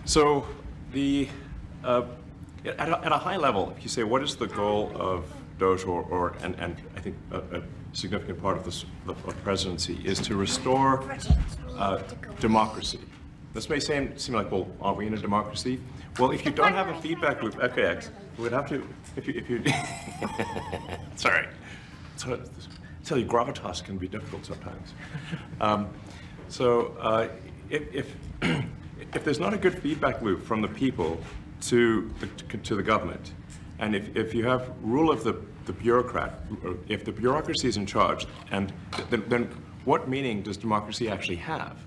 So at a high level, if you say what is the goal of DOGE, and I think a significant part of this of the presidency is to restore democracy. This may seem like, well, aren't we in a democracy? Well, if you don't have a feedback loop, okay, we'd have to, if you it's all right. So, tell you, gravitas can be difficult sometimes. If there's not a good feedback loop from the people to the government, and if you have rule of the bureaucrat, or if the bureaucracy is in charge, and then what meaning does democracy actually have?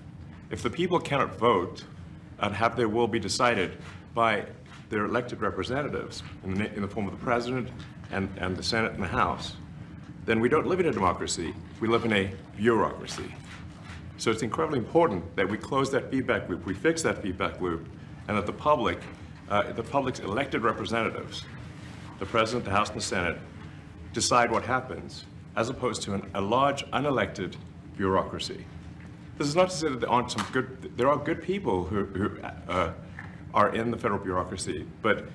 If the people cannot vote and have their will be decided by their elected representatives in the form of the president and the Senate and the House, then we don't live in a democracy, we live in a bureaucracy. So it's incredibly important that we close that feedback loop, we fix that feedback loop, and that the public's elected representatives, the president, the House, and the Senate, decide what happens, as opposed to a large unelected bureaucracy. This is not to say that there are good people who are in the federal bureaucracy, but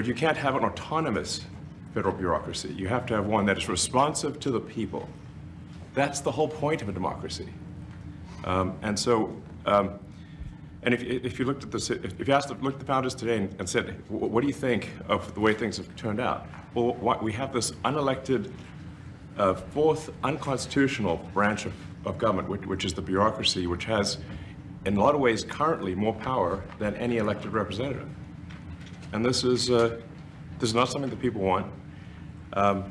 you can't have an autonomous federal bureaucracy. You have to have one that is responsive to the people. That's the whole point of a democracy. And if you looked at this, if you looked at the founders today and said, what do you think of the way things have turned out? Well, we have this unelected, fourth unconstitutional branch of government, which is the bureaucracy, which has, in a lot of ways, currently more power than any elected representative. And this is not something that people want, and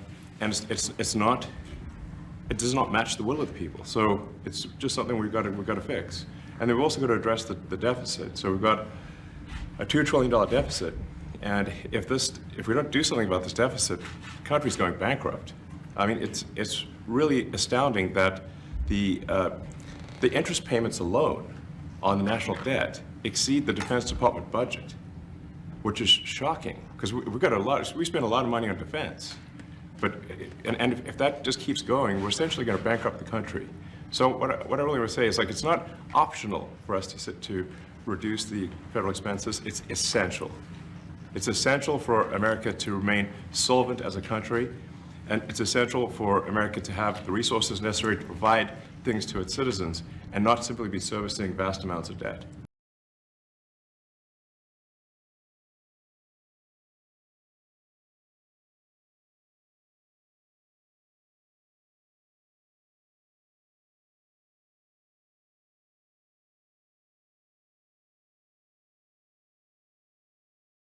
it does not match the will of the people. So it's just something we've got to fix. And then we've also got to address the deficit. So we've got a $2 trillion deficit, and if we don't do something about this deficit, the country's going bankrupt. I mean, it's really astounding that the interest payments alone on the national debt exceed the Defense Department budget, which is shocking because we spend a lot of money on defense, and if that just keeps going, we're essentially going to bankrupt the country. So what I really want to say is, like, it's not optional for us to reduce the federal expenses. It's essential. It's essential for America to remain solvent as a country, and it's essential for America to have the resources necessary to provide things to its citizens and not simply be servicing vast amounts of debt.